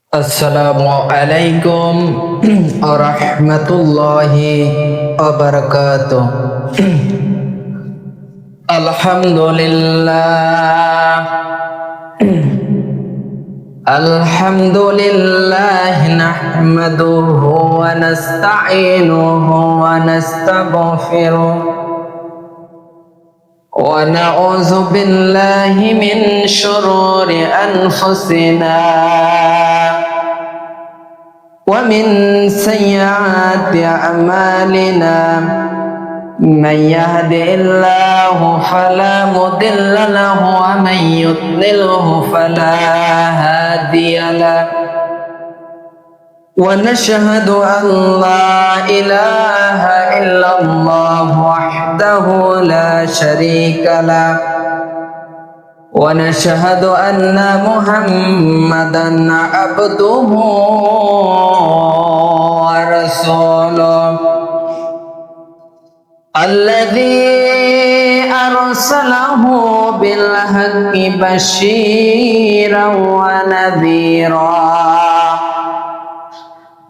Assalamualaikum warahmatullahi wabarakatuh. Alhamdulillah nahmaduhu wa nasta'inuhu wa nastaghfiruh wa na'udzu billahi min syururi anfusina wa min sayyiati a'malina. Man yahdihillahu fala mudilla lahu wa man yudlilhu fala hadiya lahu. Wa nashhadu an la ilaha illallah wahdahu la syarika lah. Wa nashhadu anna Muhammadan abduhu wa rasuluh alladzi arsalahu bil haqqi basyiran wa nadhira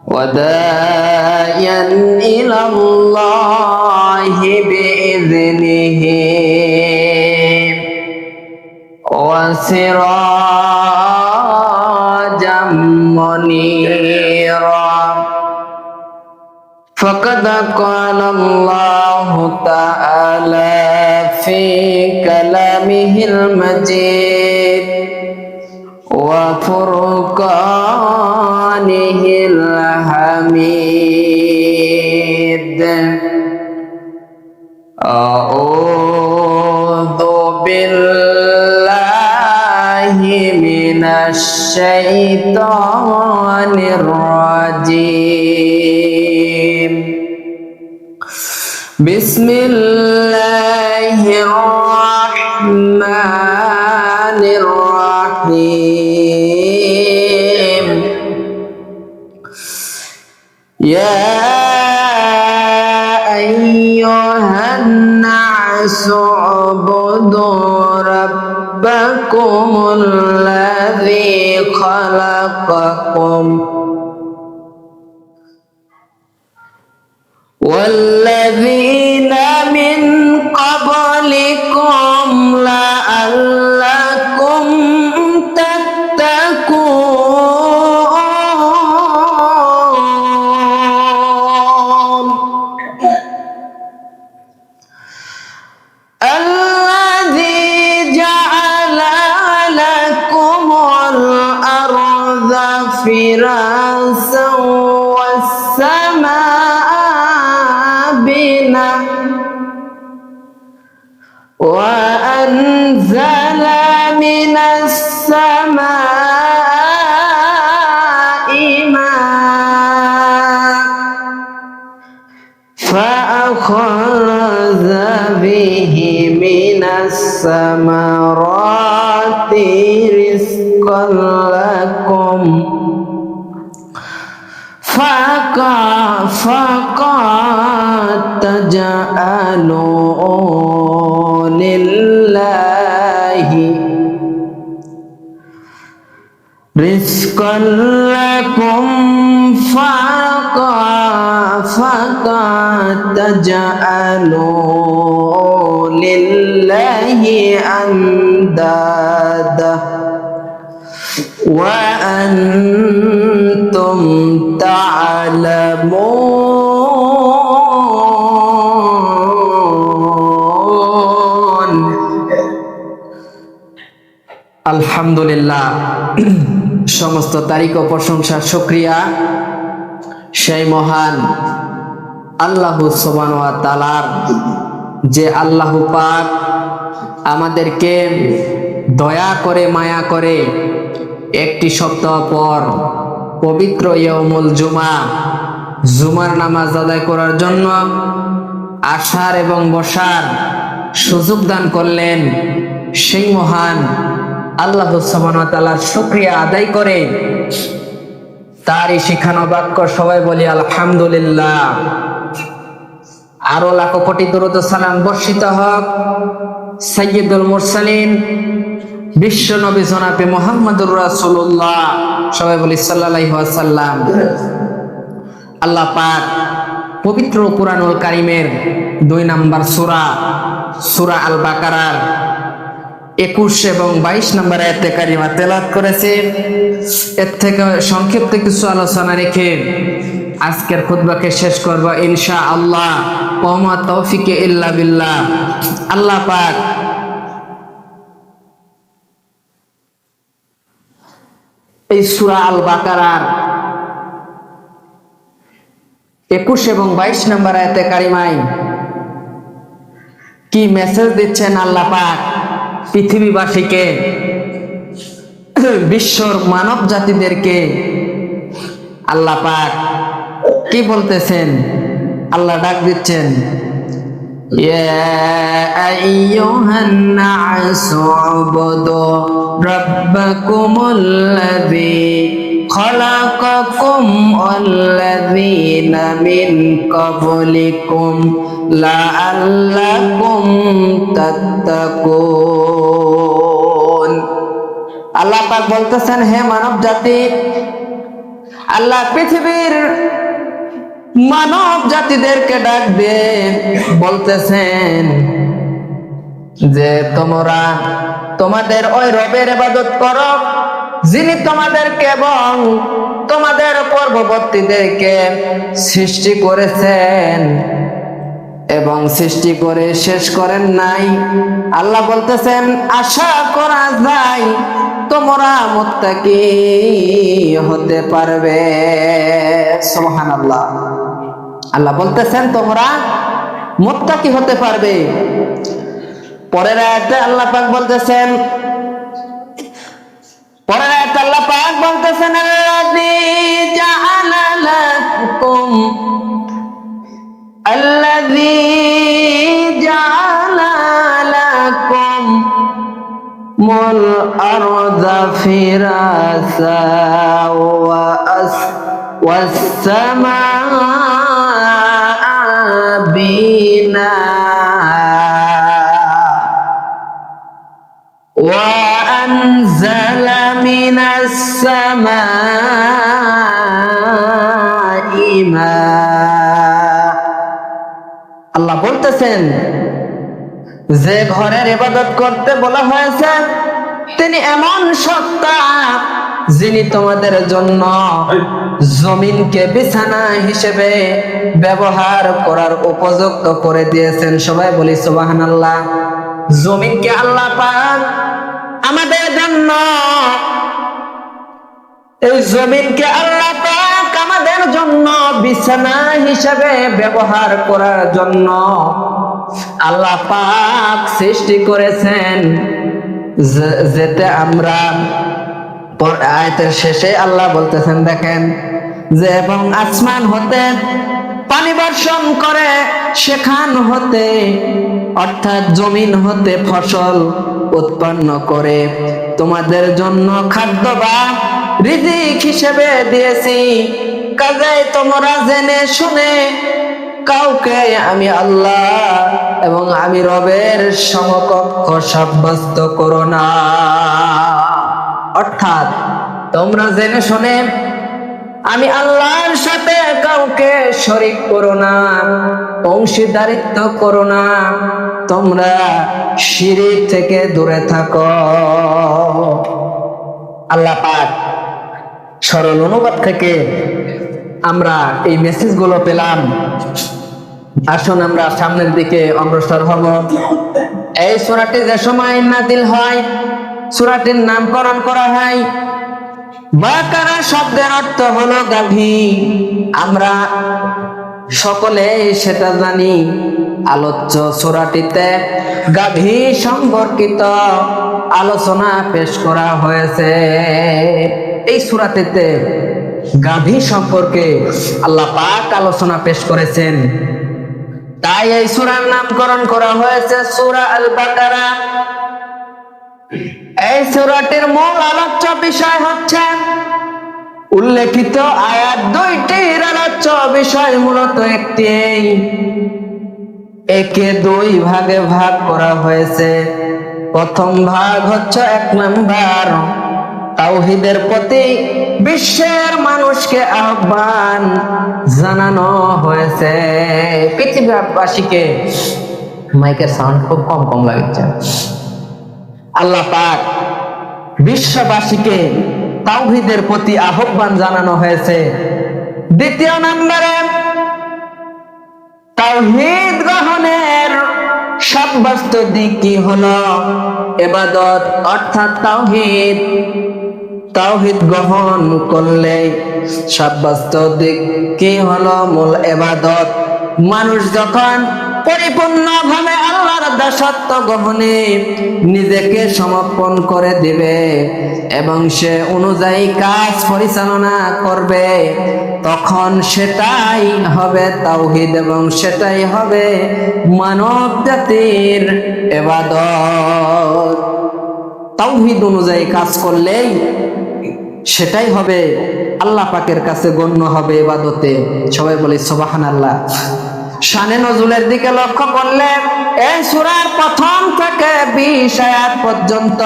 wa da'iyan ila Allahi bi'idhnihi wa sirajan munira. Faqad qala Allah ta'ala fi kalamihil majid wa furqanihil hamid. A'udzu billahi minasy syaithanir rajim. Bismillahirrahmanirrahim. Ya ayyuhan nasu ubudu rabbakumul ladzi khalaqakum walladzina min qablikum la'allakum tattaqun. Alladzi ja'ala lakumul arda firasan was-samaa wa anzala minas samaa'i maa'an fa akhraja bihi minas samarati rizqan lakum faqad taj'alu lillahi rizqan lakum faqad taj'alu lillahi andada wa antum ta'lamun. আলহামদুলিল্লাহ, সমস্ত তারিখ ও প্রশংসা শুকরিয়া সেই মহান আল্লাহ সুবহানাহু ওয়া তাআলার, যে আল্লাহ পাক আমাদেরকে দয়া করে মায়া করে একটি সপ্তাহ পর পবিত্র ইয়াউমুল জুমার নামাজ আদায় করার জন্য আসার এবং বসার সুযোগ দান করলেন। সেই মহান আল্লাহ সুবহানাহু ওয়া তাআলার শুকরিয়া আদায় করে তারই শিখানো বাক্য সবাই বলি আলহামদুলিল্লাহ। আরো লাখো কোটি দরুদ ও সালাম বর্ষিত হোক সাইয়্যিদুল মুরসালিন বিশ্ব নবী জনাবে মুহাম্মদুর রাসূলুল্লাহ, সবাই বলি সাল্লাল্লাহু আলাইহি ওয়াসাল্লাম। আল্লাহ পাক পবিত্র কুরআনুল কারীমের 2 নম্বর সূরা সূরা আল বাকারার 21 এবং 22 নম্বর আয়াতে কারিমা তেলাওয়াত করেছে। এর থেকে সংক্ষিপ্ত কিছু আলোচনা রেখে আজকের খুতবাকে শেষ করব ইনশাআল্লাহ। ওয়া মা তাওফিকে ইল্লা বিল্লাহ। আল্লাহ পাক এই সূরা আল বাকারার 21 এবং 22 নম্বর আয়াতে কারিমায় কি মেসেজ দিচ্ছেন আল্লাহ পাক পৃথিবীবাসীকে, বিশ্বর মানব জাতিদেরকে আল্লাহ পাক কি বলতেছেন? আল্লাহ ডাক দিচ্ছেন, ইয়া আইয়ুহান নাসু উবুদু রাব্বাকুমুল্লাযী খালাকাকুম ওয়াল্লাযীনা মিন ক্বাবলিকুম লাআল্লাকুম তাত্তাকুন। আল্লাহ পাক বলতেছেন, হে মানব জাতি, আল্লাহ পৃথিবীর মানব জাতিদেরকে ডাক দিয়ে বলতেছেন যে তোমরা তোমাদের ওই রবের ইবাদত করো যিনি তোমাদেরকে এবং তোমাদের পূর্ববর্তীদেরকে সৃষ্টি করেছেন এবং সৃষ্টি করে শেষ করেন নাই। আল্লাহ বলতেছেন, আশা করা যায় তোমরা মুত্তাকি হতে পারবে। সুবহানাল্লাহ। আল্লাহ বলতেছেন তোমরা মুত্তাকি হতে পারবে। পরের আয়াতে আল্লাহ পাক বলতেছেন, আল্লাযী জাআলা লাকুম মুল আরদা ফিরাসা ওয়াস সামাআ বিনা ওয়া আনজালা মিনাস সামাই মা। আল্লাহ বলতেছেন যে ঘরের ইবাদত করতে বলা হয়েছে তিনি এমন সত্তা যিনি তোমাদের জন্য জমিনকে বিছানা হিসেবে ব্যবহার করার উপযুক্ত করে দিয়েছেন। সবাই বলি সুবহানাল্লাহ। জমিনকে আল্লাহ পাক আমাদের জন্য, এই জমিনকে আল্লাহ পাক আমাদের জন্য বিছানা হিসেবে ব্যবহার করার জন্য আল্লাহ পাক সৃষ্টি করেছেন, যেতে আমরা আয়াতের শেষে আল্লাহ বলতেছেন, দেখেন যে এবং আসমান হতে পানি বর্ষণ করে সেখান হতে অর্থাৎ জমিন হতে ফসল উৎপন্ন করে তোমাদের জন্য খাদ্য বা রিজিক হিসেবে দিয়েছি। কাজেই তোমরা জেনে শুনে কাউকে আমি আল্লাহ এবং আমি রবের সমকক্ষ সাব্যস্ত করো না। অর্থাৎ তোমরা জেনে শুনে আমি আল্লাহর সাথে কাউকে শরীক করো না, অংশীদারিত্ব করো না, তোমরা শিরক থেকে দূরে থাকো। আল্লাহ পাক সরল অনুবাদ থেকে আমরা এই মেসেজগুলো পেলাম। আসুন আমরা সামনের দিকে অগ্রসর হব। এই সূরাটি যে সময় নাযিল হয়, সূরাটির নামকরণ করা হয় বাকারা শব্দের অর্থ হলো গাভী। আমরা সকলে সেটা জানি। আলোচ্য সূরাটিতে গাভী সম্পর্কিত আলোচনা পেশ করা হয়েছে। এই সূরাটিতে গাভী সম্পর্কে আল্লাহ পাক আলোচনা পেশ করেছেন, তাই এই সূরার নামকরণ করা হয়েছে সূরা আল বাকারা। এই সূরাটির মূল আলোচ্য বিষয় হচ্ছে উল্লেখিত আয়াত দুইটির আলোচ্য বিষয় মূলত একটি, একে দুই ভাগে ভাগ করা হয়েছে। প্রথম ভাগ হচ্ছে 1 নাম্বার, তাওহীদের প্রতি বিশ্বের মানুষকে আহ্বান জানানো হয়েছে। পৃথিবীবাসীকে, মাইকের সাউন্ড খুব কম কম লাগছে। আল্লাহ পাক বিশ্ববাসীকে তাওহীদের প্রতি আহ্বান জানানো হয়েছে। দ্বিতীয় নম্বরে তাওহীদ গ্রহণের সাব্যস্ত দিক কি হলো? ইবাদত, অর্থাৎ তাওহীদ গ্রহণ করলে সাব্যস্ত দিক কি হলো? মূল ইবাদত। মানুষ যখন পরিপূর্ণভাবে আল্লাহর দাসত্ব গ্রহণে নিজেকে সমর্পণ করে দিবে এবং সে অনুযায়ী কাজ পরিচালনা করবে, তখন সেটাই হবে তাওহীদ এবং সেটাই হবে মানব জাতির ইবাদত। তাওহীদ অনুযায়ী কাজ করলেই সেটাই হবে আল্লাহ পাকের কাছে গণ্য হবে ইবাদতে। সবাই বলি সুবহানাল্লাহ। শানে নজুলের দিকে লক্ষ্য করলে এই সূরার প্রথম থেকে 20 আয়াত পর্যন্ত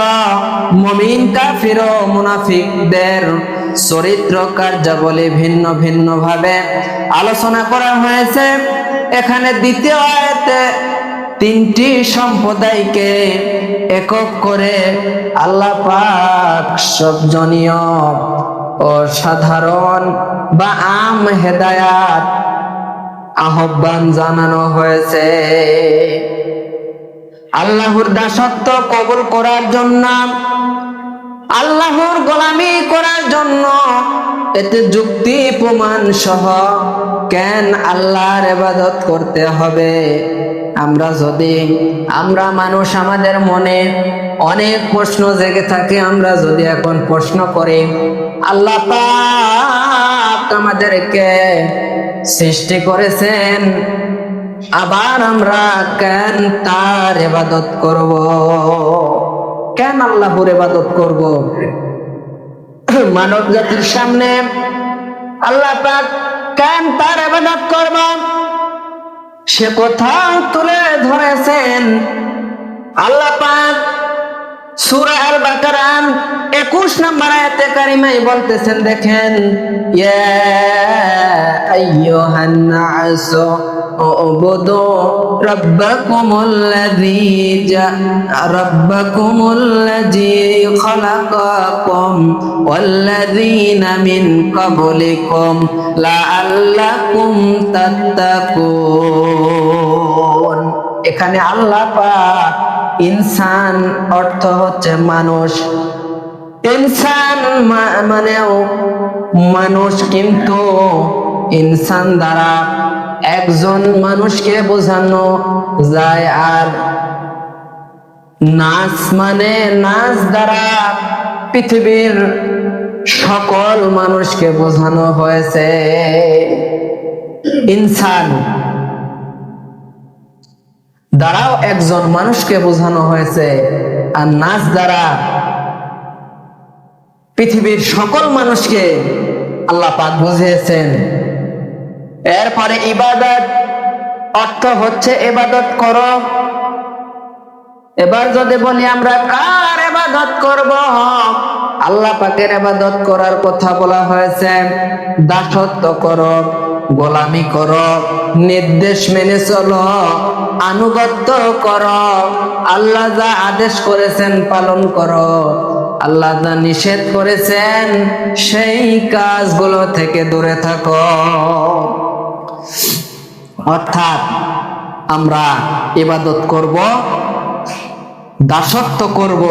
মুমিন কাফির ও মুনাফিকদের চরিত্র কার্যাবলী ভিন্ন ভিন্ন ভাবে আলোচনা করা হয়েছে। এখানে দ্বিতীয় আয়াতে 3টি সম্প্রদায়কে একক করে আল্লাহ পাক সর্বজনীয় ও সাধারণ বা আম হেদায়াত আহ্বান জানানো হয়েছে। আল্লাহর দাসত্ব কবুল করার জন্য, আল্লাহর গোলামি করার জন্য, এতে যুক্তি প্রমাণ সহ কেন আল্লাহর ইবাদত করতে হবে। আমরা মানুষ, আমাদের মনে অনেক প্রশ্ন জেগে থাকে। আমরা যদি এখন প্রশ্ন করি, আল্লাহ পাক আমাদেরকে সৃষ্টি করেছেন, আবার আমরা কেন তার ইবাদত করব? কেন আল্লাহর ইবাদত করব? মানব জাতির সামনে আল্লাহ পাক কেন তার ইবাদত করব সে কথা তুলে ধরেছেন। আল্লাহ পাক সূরা আল বাকারা 21 নম্বর আয়াতে কারিমায় বলতেছেন, দেখেন, ইয়া আইয়ুহান নাস উবুদু রাব্বাকুমুল্লাযী খালাকাকুম ওয়াল্লাযীনা মিন ক্বাবলিকুম লাআল্লাকুম তাত্তাকুন। এখানে আল্লাহ পাক ইনসান অর্থ হচ্ছে মানুষ। ইনসান মানেও মানুষ, কিন্তু ইনসান দ্বারা একজন মানুষকে বোঝানো যায়, আর নাস মানে নাস দ্বারা পৃথিবীর সকল মানুষকে বোঝানো হয়েছে। ইনসান দ্বারাও একজন মানুষকে বোঝানো হয়েছে, আর নাস দ্বারা পৃথিবীর সকল মানুষকে আল্লাহ পাক বুঝিয়েছেন। এরপরে ইবাদত অর্থ হচ্ছে ইবাদত করো। এবার যদি বলি আমরা কার ইবাদত করব, আল্লাহ পাকের ইবাদত করার কথা বলা হয়েছে। দাসত্ব করো, গোলামি করো, নির্দেশ মেনে চলো, আনুগত্য করো, আল্লাহ যা আদেশ করেছেন পালন করো, আল্লাহ যা নিষেধ করেছেন সেই কাজগুলো থেকে দূরে থাকো। অর্থাৎ আমরা ইবাদত করব, দাসত্ব করব,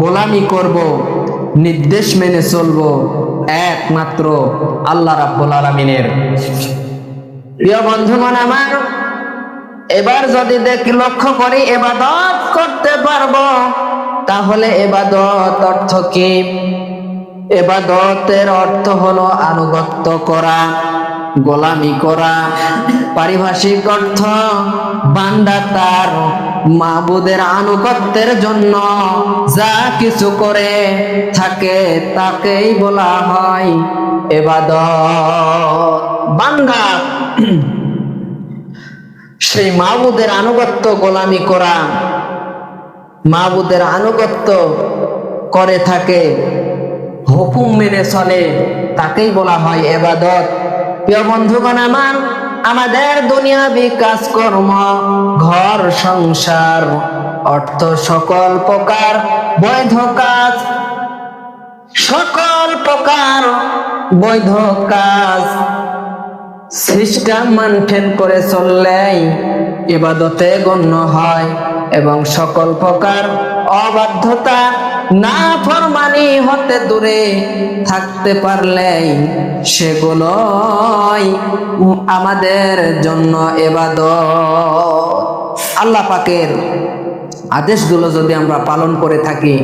গোলামি করব, নির্দেশ মেনে চলব একমাত্র আল্লাহ রাব্বুল আলামিনের। প্রিয় বন্ধুগণ আমার, এবার যদি লক্ষ্য করি ইবাদত করতে পারবো, তাহলে ইবাদত অর্থ কি? ইবাদতের অর্থ হলো আনুগত্য করা, গোলামি করা। পারিভাষিক অর্থ, বান্দা তার মাবুদের আনুগত্যের জন্য যা কিছু করে থাকে তাকেই বলা হয় ইবাদত। বান্দা সেই মাবুদের আনুগত্য গোলামি করা, মাবুদের আনুগত্য করে থাকে, হুকুম মেনে চলে, তাকেই বলা হয় ইবাদত। প্রিয় বন্ধুগণ আমার, আমাদের দুনিয়াবি কাজকর্ম, ঘর সংসার, অর্থ, সকল প্রকার বৈধ কাজ, সকল প্রকার বৈধ কাজ সিস্টেম মেনটেন করে চললেই ইবাদতে গণ্য হয়, এবং সকল প্রকার অবাধ্যতা নাফরমানি হতে দূরে থাকতে পারলেই সেগুলোই আমাদের জন্য ইবাদত। আল্লাহ পাকের আদেশগুলো যদি আমরা পালন করে থাকি,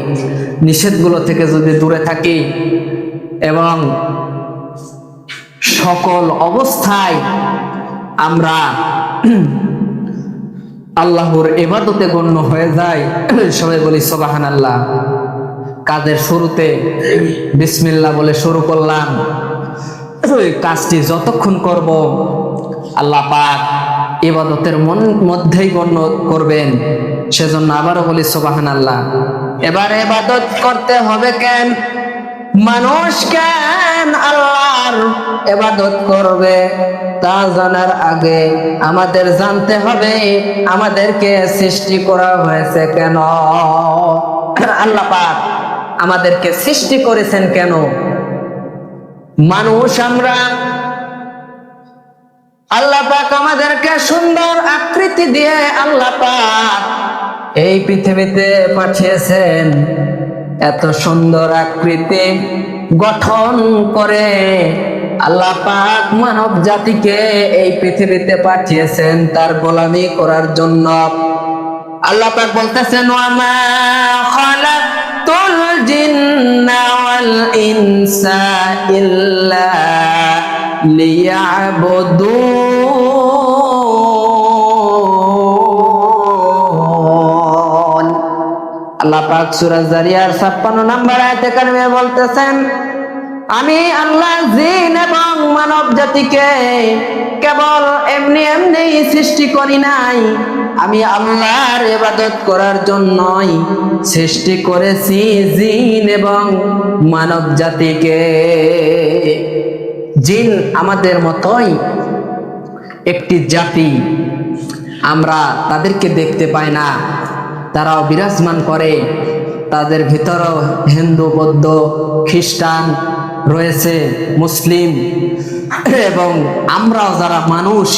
নিষেধগুলো থেকে যদি দূরে থাকি, এবং সকল অবস্থায় আমরা আল্লাহর ইবাদতে গণ্য হয়ে যায়, সবাই বলি সুবহানাল্লাহ। কাজের শুরুতে বিসমিল্লাহ বলে শুরু করলাম, কাজটি যতক্ষণ করব আল্লাহ পাক ইবাদতের মধ্যেই গণ্য করবেন, সেজন্য আবারও বলি সুবহানাল্লাহ। এবার ইবাদত করতে হবে কেন? মানুষ কেন আল্লাহর ইবাদত করবে তা জানার আগে আমাদের জানতে হবে আমাদেরকে সৃষ্টি করা হয়েছে কেন। আল্লাহ পাক আমাদেরকে সৃষ্টি করেছেন কেন? মানুষ আমরা, আল্লাহ পাক আমাদেরকে সুন্দর আকৃতি দিয়ে আল্লাহ পাক এই পৃথিবীতে পাঠিয়েছেন। এত সুন্দর আকৃতি গঠন করে আল্লাহ পাক মানব জাতিকে এই পৃথিবীতে পাঠিয়েছেন তার গোলামি করার জন্য। আল্লাহ পাক বলতেছেন, ওয়ামা খালাকতুল জিন্না ওয়াল ইনসা ইল্লা লিয়াবুদুন। আল্লাহ পাক সূরা জারিয়ার 56 নম্বর আয়াতে কারিমে বলতেছেন, আমি আল্লাহ জিন এবং মানব জাতিকে কেবল এমনি এমনি সৃষ্টি করি নাই, আমি আল্লাহর ইবাদত করার জন্যই সৃষ্টি করেছি জিন এবং মানব জাতিকে। জিন আমাদের মতোই একটি জাতি, আমরা তাদেরকে দেখতে পাই না, তারাও বিরাজমান করে, তাদের ভিতরেও হিন্দু, বৌদ্ধ, খ্রিস্টান রয়েছে, মুসলিম, এবং আমরাও যারা মানুষ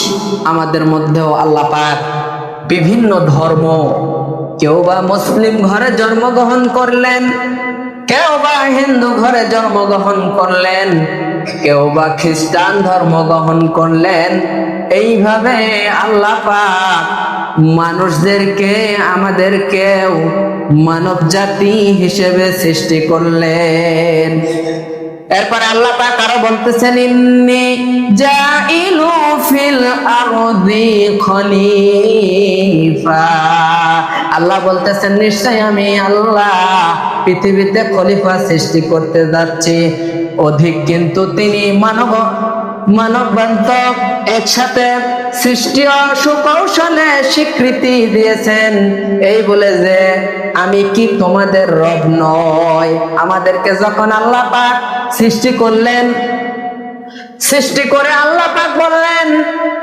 আমাদের মধ্যেও আল্লাহ পাক বিভিন্ন ধর্ম, কেউ বা মুসলিম ঘরে জন্মগ্রহণ করলেন, কেউ বা হিন্দু ঘরে জন্মগ্রহণ করলেন, কেউ বা খ্রিস্টান ধর্ম গ্রহণ করলেন। এইভাবে আল্লাহ পাক মানুষদেরকে, আমাদেরকেও মানব জাতি হিসেবে সৃষ্টি করলেন। এরপর আল্লাহ পাক আরো বলতেছেন, ইন্নী জাইলু ফিল আরদি খলিফা। আল্লাহ বলতেছেন, নিশ্চয় আমি আল্লাহ পৃথিবীতে খলিফা সৃষ্টি করতে যাচ্ছি। অধিক কিন্তু তিনি মানববন্ত একসাথে সৃষ্টি ও সুকৌশলে স্বীকৃতি দিয়েছেন, এই বলে যে আমি কি তোমাদের রব নয়? আমাদেরকে যখন আল্লাহ পাক সৃষ্টি করলেন, সৃষ্টি করে আল্লাহ পাক বললেন,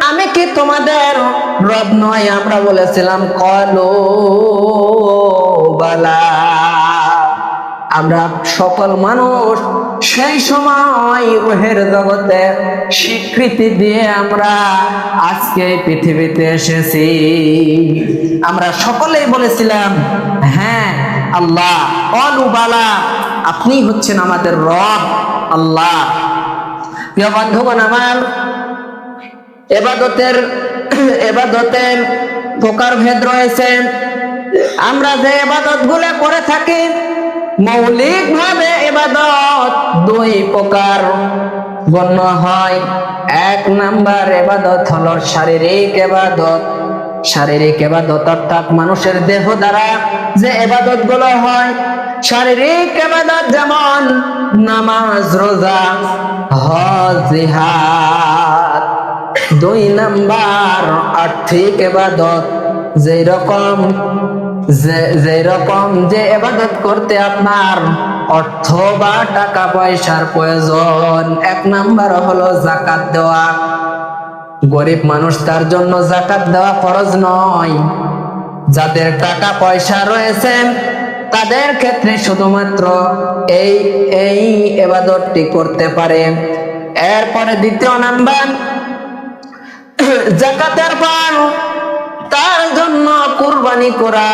আমি কি তোমাদের রব নয়? আমরা বলেছিলাম ক্বালু বালা। আমরা সকল মানুষ সেই সময় রূহের জগতে স্বীকৃতি দিয়ে আমরা আজকে পৃথিবীতে এসেছি। আমরা সকলেই বলেছিলাম, হ্যাঁ আল্লাহ, ক্বালু বালা, আপনি হচ্ছেন আমাদের রব আল্লাহ। প্রিয় বন্ধুগণ আমার, ইবাদতের প্রকারভেদ রয়েছে। আমরা যে ইবাদত গুলো করে থাকি, মৌলিক ভাবে ইবাদত দুই প্রকার গণ্য হয়। এক নাম্বার ইবাদত হলো শারীরিক ইবাদত। শারীরিক ইবাদত অর্থাৎ মানুষের দেহ দ্বারা যে ইবাদত গুলো হয়, শারীরিক ইবাদত যেমন নামাজ, রোজা, হজ, জিহাদ। দুই নাম্বার আর্থিক ইবাদত, যেই রকম যে রকম যে ইবাদত করতে আপনার অর্থ বা টাকা পয়সার প্রয়োজন, এক নাম্বার হলো যাকাত দেওয়া। গরিব মানুষ, তার জন্য যাকাত দেওয়া ফরজ নয়। যাদের টাকা পয়সা রয়েছে তাদের ক্ষেত্রে শুধুমাত্র এই এই ইবাদতটি করতে পারে। এরপরে দ্বিতীয় নাম্বার, যাকাতের পর তার জন্য কুরবানি করা।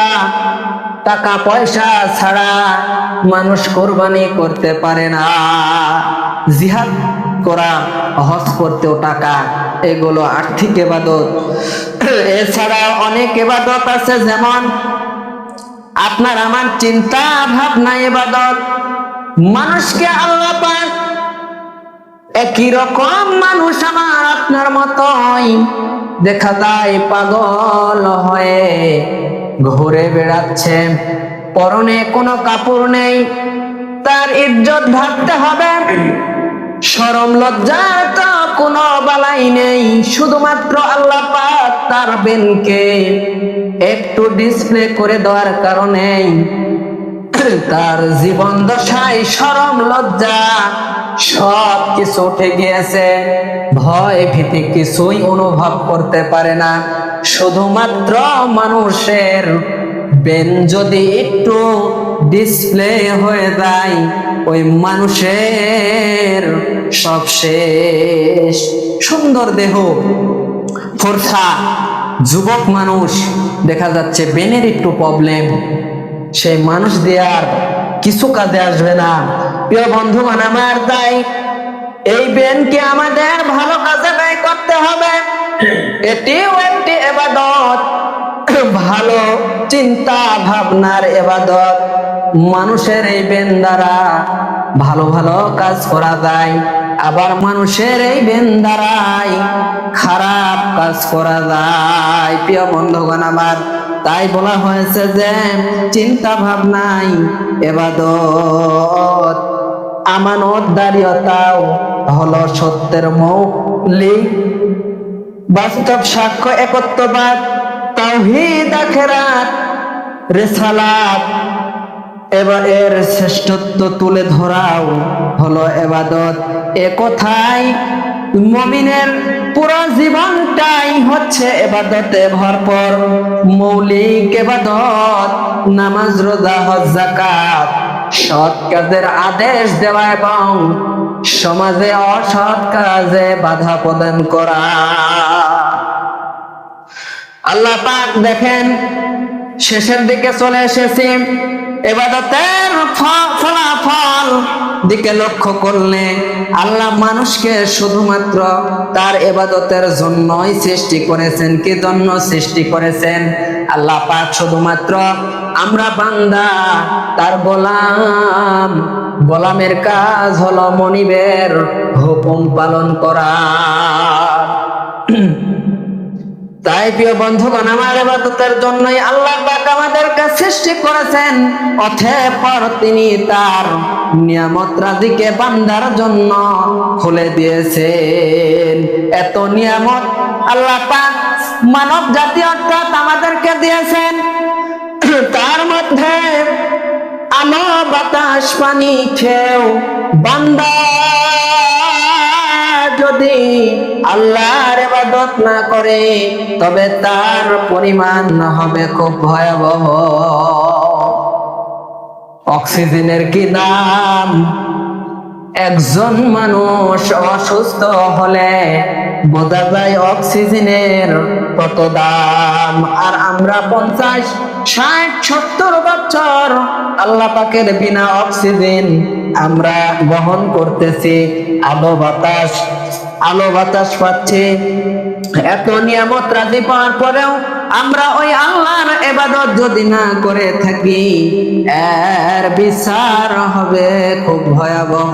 টাকা পয়সা ছাড়া মানুষ কুরবানি করতে পারে না। জিহাদ করা, হজ করতেও টাকা, এগুলো আর্থিক ইবাদত। এছাড়া অনেক ইবাদত আছে, যেমন আপনার আমার চিন্তা ভাবনা ইবাদত। মানুষকে আল্লাহ পাক একই রকম মানুষ আমার আপনার মতোই দেখা যায় পাগল হয়ে ঘুরে বেড়াচ্ছে, পরনে কোনো কাপড় নেই, তার ইজ্জত ঢাকতে হবে, শরম লজ্জা তো কোনো বালাই নেই। শুধুমাত্র আল্লাহ পাক তার বেনকে একটু ডিসপ্লে করে দেওয়ার কারণে তার জীবন দশায় শরম লজ্জা সব কিছু উঠে গিয়েছে, ভয় ভীতি কিছুই অনুভব করতে পারে না। শুধুমাত্র মানুষের বেন যদি একটু ডিসপ্লে হয়ে যায়, ওই মানুষের সব শেষ। সুন্দর দেহ, ফর্সা যুবক মানুষ, দেখা যাচ্ছে বেনের একটু প্রবলেম, সেই মানুষ দিয়ে আর কিছু কাজে আসবে না। প্রিয় বন্ধুগণ আমার, তাই এই বেনকে আমাদের ভালো কাজে ব্যয় করতে হবে। এটিও একটি ইবাদত, ভালো চিন্তা ভাবনার ইবাদত। মানুষের এই বেন দ্বারা ভালো ভালো কাজ করা যায়, আবার মানুষের এই বেন দ্বারাই খারাপ কাজ করা যায়। প্রিয় বন্ধুগণ আমার, তাই বলা হয়েছে যে চিন্তা ভাবনাই ইবাদত। আমানতদারিতাও হলো সত্যের মৌলিক বাস্তব সাক্ষ্য। একত্ববাদ, তাওহীদ, আখিরাত, রিসালাত এবার এর শ্রেষ্ঠত্ব তুলে ধরাও হলো ইবাদত। এ কথায় মুমিনের পুরো জীবনটাই হচ্ছে ইবাদতে ভরপুর। মৌলিক ইবাদত নামাজ, রোজা, হজ, যাকাত, সৎ কাজের আদেশ দেওয়া এবং সমাজে অসৎ কাজে বাধা প্রদান করা। আল্লাহ পাক দেখেন শেষের দিকে চলে এসেছি, ইবাদতের ফলাফল দিকে লক্ষ্য করলে আল্লাহ মানুষকে শুধুমাত্র তার ইবাদতের জন্যই সৃষ্টি করেছেন। কি জন্য সৃষ্টি করেছেন? আল্লাহ পাক শুধুমাত্র আমরা বান্দা, তার গোলাম, গোলামের কাজ হলো মনিবের হুকুম পালন করা। তাই প্রিয় বন্ধুগণ আমার, ইবাদতের জন্যই আল্লাহ পাক আমাদেরকে সৃষ্টি করেছেন। অতঃপর তিনি তার নিয়ামত রাজিকে বান্দার জন্য খুলে দিয়েছেন। এত নিয়ামত আল্লাহ পাক মানব জাতি অর্থাৎ আমাদেরকে দিয়েছেন। তার মধ্যে আলো, বাতাস, পানি খেয়েও বান্দা যদি আল্লাহর ইবাদত না করে তবে তার পরিমাণ হবে খুব ভয়াবহ। অক্সিজেনের কি দাম? একজন মানুষ অসুস্থ হলে বোঝা যায় অক্সিজেনের কত দাম। আর আমরা 50, 60, 70 বছর আল্লাহ পাকের বিনা অক্সিজেন আমরা গ্রহণ করতেছি, আলো বাতাস পাচ্ছি। এত নিয়ামত রাজি পাওয়ার পরেও আমরা ওই আল্লাহর ইবাদত যদি না করে থাকি, এর বিচার হবে খুব ভয়াবহ।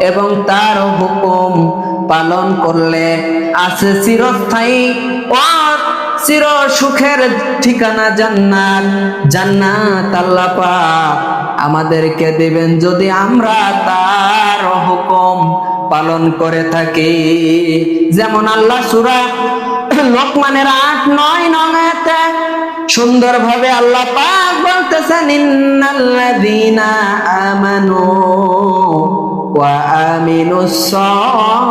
এবং তার হুকুম পালন করলে আছে চিরস্থায়ী ও চির সুখের ঠিকানা জান্নাত। জান্নাত আল্লাহ পাক আমাদেরকে দিবেন যদি আমরা তার হুকুম পালন করে থাকি। যেমন আল্লাহ সূরা লোকমানের 8-9 নং আয়াতে সুন্দরভাবে আল্লাহ পাক বলতেছেন ইন্নাল্লাযীনা আমানু ওয়া আমিনুস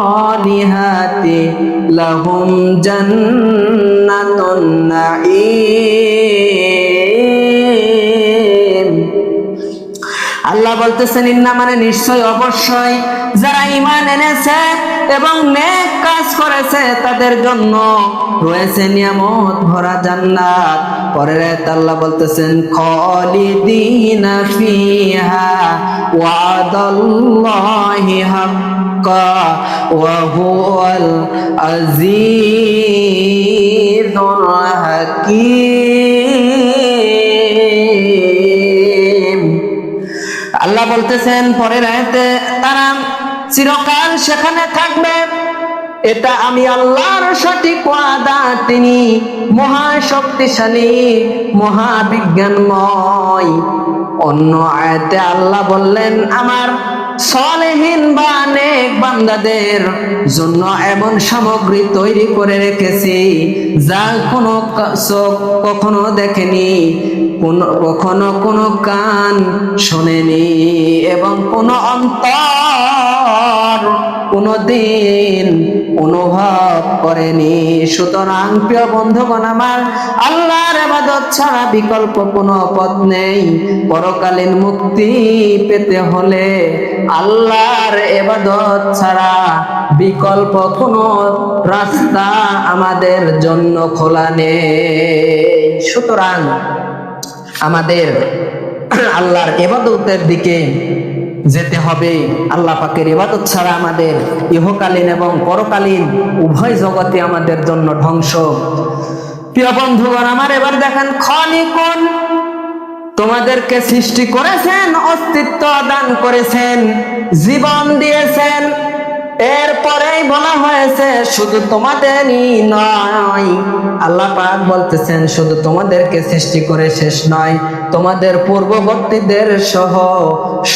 সালিহাতি লাহুম জান্নাতুন নাঈম। আল্লাহ বলতেছেন ইন্না মানে নিশ্চয় অবশ্যই যারা ঈমান এনেছে এবং নেক কাজ করেছে তাদের জন্য রয়েছে নিয়ামত ভরা জান্নাত। পরের আয়াতে আল্লাহ বলতেছেন খালিদিনা ফিহা ওয়াদাল্লাহি হাক্কা ওয়া হুয়াল আজিজুল হাকীম। আল্লাহ বলতেছেন পরের আয়াতে তারা চিরকাল সেখানে থাকবে, এটা আমি আল্লাহর সঠিক ওয়াদা। তিনি মহা শক্তিশালী, মহাবিজ্ঞানময়। অন্য আয়াতে আল্লাহ বললেন আমার সালেহীন বা নেক বান্দাদের জন্য এমন সামগ্রী তৈরি করে রেখেছি যা কোনো চোখ কখনো দেখেনি, কখনো কোনো কান শোনেনি এবং কোনো অন্তর কোনদিন অনুভব করেনি। সুতরাং প্রিয় বন্ধুগণ আমার, আল্লাহর ইবাদত ছাড়া বিকল্প কোনো পথ নেই। পরকালীন মুক্তি পেতে হলে আল্লাহর ইবাদত ছাড়া বিকল্প কোনো রাস্তা আমাদের জন্য খোলা নেই। সুতরাং আমাদের আল্লাহর ইবাদতের দিকে যেতে হবে। আল্লাহ পাকের ইবাদত ছাড়া আমাদের ইহকালীন এবং পরকালীন উভয় জগতে আমাদের জন্য ধ্বংস। প্রিয় বন্ধুগণ আমার, এবার দেখেন খালিকুন, তোমাদেরকে সৃষ্টি করেছেন, অস্তিত্ব দান করেছেন, জীবন দিয়েছেন। এরপরেই বলা হয়েছে শুধু তোমাদেরই নয়, আল্লাহ পাক বলতেছেন শুধু তোমাদেরকে সৃষ্টি করে শেষ নয়, তোমাদের পূর্ববর্তীদের সহ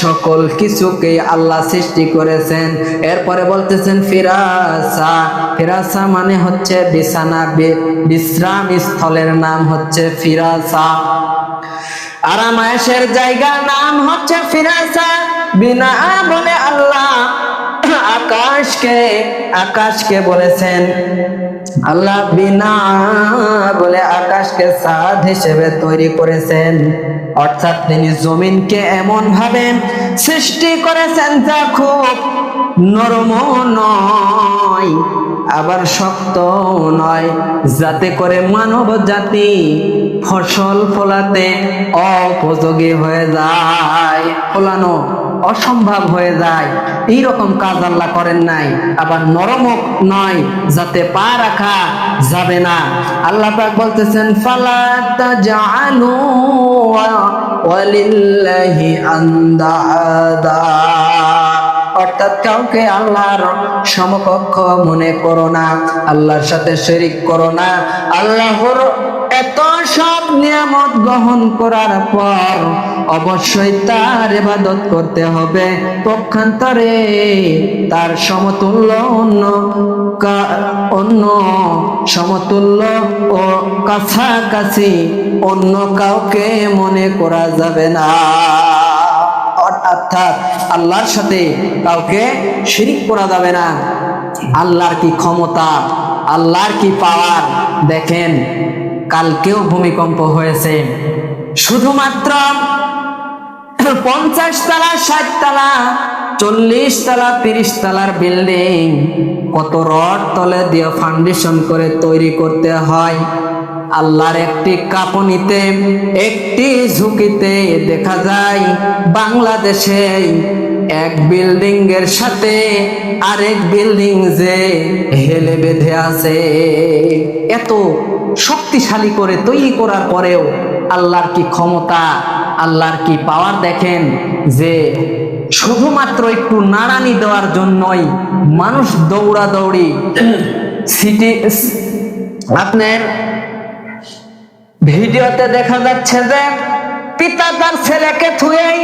সকল কিছুকে আল্লাহ সৃষ্টি করেছেন। এরপরে বলতেছেন ফিরাসা, ফিরাসা মানে হচ্ছে বিছানা, বিশ্রাম স্থলের নাম হচ্ছে ফিরাসা, আরামায়েশের জায়গার নাম হচ্ছে ফিরাসা। বিনা বলে আল্লাহ আকাশকে বলেছেন, আল্লাহ বিনা বলে আকাশকে ছাদ হিসেবে তৈরি করেছেন। অর্থাৎ তিনি জমিনকে এমন ভাবে সৃষ্টি করেছেন যা খুব নরম নয় আবার শক্ত নয়, যাতে করে মানব জাতি ফসল ফলাতে অপযোগী হয়ে যায়, ফলানো অসম্ভব হয়ে যায়। এইরকম কাজ আল্লাহ করেন নাই। আবার নরম নয় যাতে পা রাখা যাবে না। আল্লাহ পাক বলতেছেন ফালা তাজআলু ওয়ালিল্লাহি আন্দাদা, অর্থাৎ কাউকে আল্লাহর সমকক্ষ মনে করো না, আল্লাহর সাথে শরীক করো না। আল্লাহর এত সব নিয়ামত গ্রহণ করার পর অবশ্যই তার ইবাদত করতে হবে। পক্ষান্তরে তার সমতুল্য অন্য সমতুল্য ও কাছাকাছি অন্য কাউকে মনে করা যাবে না। অর্থাৎ আল্লাহর সাথে কাউকে শিরিক করা যাবে না। আল্লাহর কি ক্ষমতা, আল্লাহর কি পাওয়ার দেখেন। কালকেও ভূমিকম্প হয়েছে, শুধুমাত্র 50 তলা 60 তলা 40 তলা 30 তলার বিল্ডিং কত রড তলে দিয়ে ফাউন্ডেশন করে তৈরি করতে হয়। আল্লাহর একটি কাঁপুনিতে, একটি ঝুঁকিতে দেখা যায় বাংলাদেশে এক বিল্ডিং এর সাথে আরেক বিল্ডিং যে হেলে বেঁধে আছে। এত শক্তিশালী করে তৈরি করার পরেও আল্লাহর কি ক্ষমতা, আল্লাহর কি পাওয়ার দেখেন, যে শুধুমাত্র একটু নাড়ানি দেওয়ার জন্যই মানুষ দৌড়াদৌড়ি। সিটি আপনার ভিডিওতে দেখা যাচ্ছে যে পিতা তার ছেলেকে থুয়েই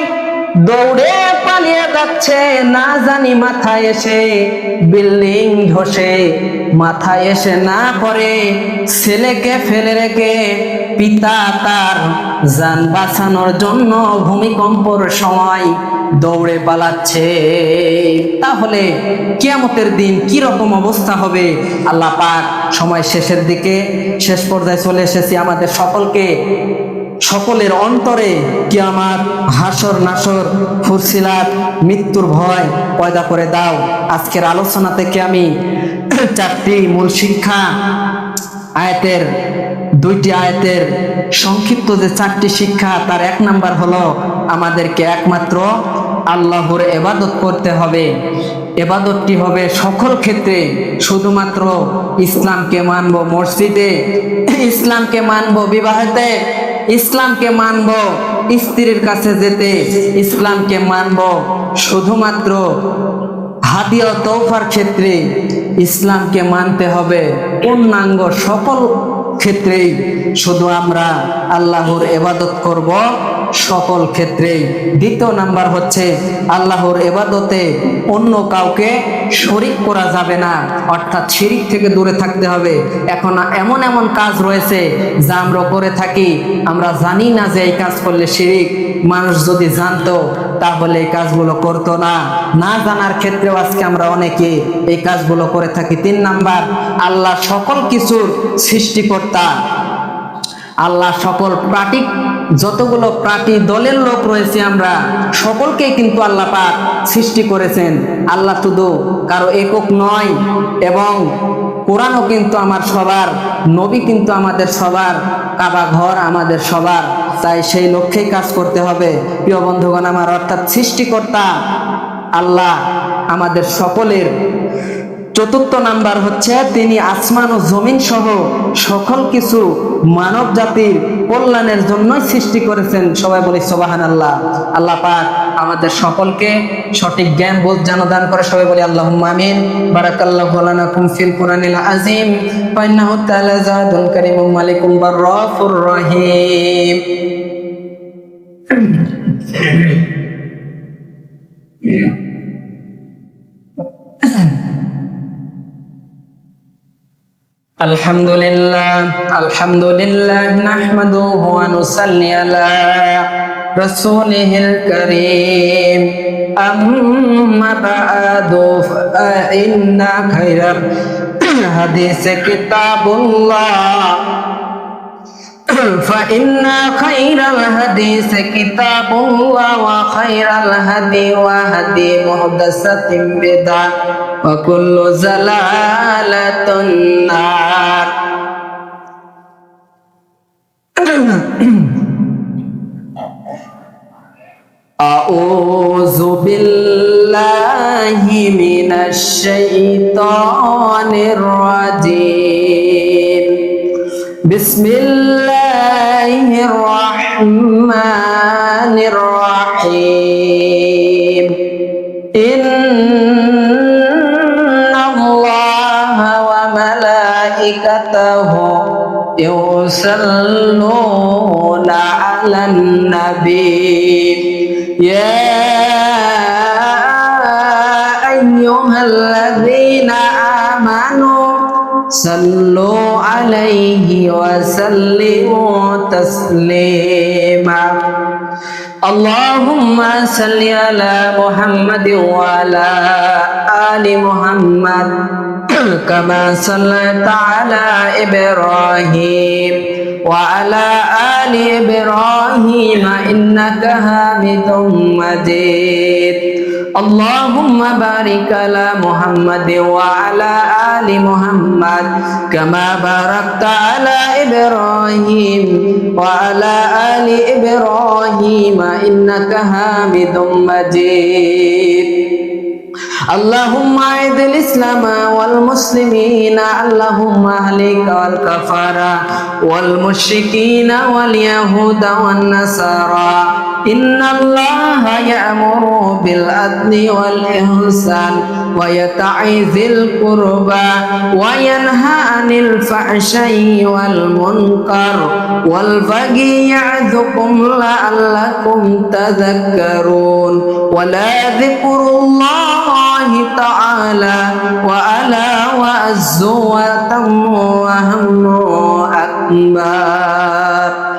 দৌড়ে পালিয়ে যাচ্ছে, না জানি মাথায় এসে বিল্ডিং ধসে মাথায় এসে না পড়ে ছেলেকে ফেলে রেখে পিতা তার জান বাঁচানোর জন্য ভূমিকম্পর সময় দৌড়ে পালাচ্ছে। তাহলে কিয়ামতের দিন কি রকম অবস্থা হবে? আল্লাহ পাক সময় শেষের দিকে, শেষ পর্যায়ে চলে এসেছি, আমাদের সকলের অন্তরে কিয়ামত, হাসর নাসর, ফুরসিলাত, মৃত্যুর ভয় পয়দা করে দাও। আজকের আলোচনা থেকে আমি চারটি মূল শিক্ষা, দুইটি আয়াতের সংক্ষিপ্ত যে চারটি শিক্ষা, তার এক নাম্বার হলো আমাদেরকে একমাত্র আল্লাহর ইবাদত করতে হবে। ইবাদতটি হবে সকল ক্ষেত্রে, শুধুমাত্র ইসলামকে মানব মসজিদে, ইসলামকে মানব বিবাহেতে, ইসলামকে মানব স্ত্রীর কাছে যেতে, ইসলামকে মানব শুধুমাত্র হাদিয়া তওফার ক্ষেত্রে, ইসলামকে মানতে হবে পূর্ণাঙ্গ সকল ক্ষেত্রেই। শুধু আমরা আল্লাহর ইবাদত করব সকল ক্ষেত্রেই। দ্বিতীয় নাম্বার হচ্ছে আল্লাহর ইবাদতে অন্য কাউকে শরীক করা যাবে না, অর্থাৎ শিরিক থেকে দূরে থাকতে হবে। এখন এমন এমন কাজ রয়েছে যা আমরা করে থাকি, আমরা জানি না যে এই কাজ করলে শিরিক। মানুষ যদি জানতো তাহলে এই কাজগুলো করতো না। না জানার ক্ষেত্রেও আজকে আমরা অনেকে এই কাজগুলো করে থাকি। তিন নাম্বার, আল্লাহ সকল কিছুর সৃষ্টিকর্তা। আল্লাহ সকল যতগুলো প্রাণী দলের লোক রয়েছে, আমরা সকলকে কিন্তু আল্লাহ পাক সৃষ্টি করেছেন। আল্লাহ শুধু কারো একক নয়, এবং কোরআনও কিন্তু আমার সবার, নবী কিন্তু আমাদের সবার, কাবা ঘর আমাদের সবার। তাই সেই লক্ষ্যেই কাজ করতে হবে প্রিয় বন্ধুগণ আমার। অর্থাৎ সৃষ্টিকর্তা আল্লাহ আমাদের সকলের। চতুর্থ নাম্বার হচ্ছে তিনি আসমান ও জমিন সহ সকল কিছু মানব জাতির কল্যাণের জন্যই সৃষ্টি করেছেন। সবাই বলি সুবহানাল্লাহ। আল্লাহ পাক আমাদের সকলকে সঠিক জ্ঞান বোধ যেন দান করে। সবাই বলি আল্লাহুম্মা আমিন। বারাকাল্লাহু লাকুম ফিল কুরআনিল আযীম ওয়া ইন্নাহু তাআলা যাদুল কারীমুম মালিকুম বাররাফুর রহিম। আলহামদুলিল্লাহ নাহমাদুহু ওয়া নুসাল্লি আলা রাসূলিহিল কারীম। আম্মা বা'দু ইন্না খায়রাল হাদিসি কিতাবুল্লাহ فإن خير الحديث كتاب الله وخير الهدي وهدي محدثة بدعة وكل ضلالة النار. أعوذ بالله من الشيطان الرجيم. بسم الله الرحمن الرحيم. إن الله وملائكته يصلون على النبي يا أيها الذين آمنوا صلوا عليه وسلموا تسليما. اللهم صل على محمد وعلى آل محمد كما صليت على إبراهيم وعلى آل إبراهيم إنك حميد مجيد. اللهم بارك على محمد وعلى آل محمد كما باركت على إبراهيم وعلى آل إبراهيم إنك حميد مجيد. اللهم أعز الإسلام والمسلمين. اللهم أهلك الكفرة والمشركين واليهود والنصارى. إن الله يأمر بالعدل والإحسان وإيتاء ذي القربى وينهى عن الفحشاء والمنكر والبغي يعظكم لعلكم تذكرون. ولذكر الله تعالى وعلى وعز وتم وهم أكبر. আকবার।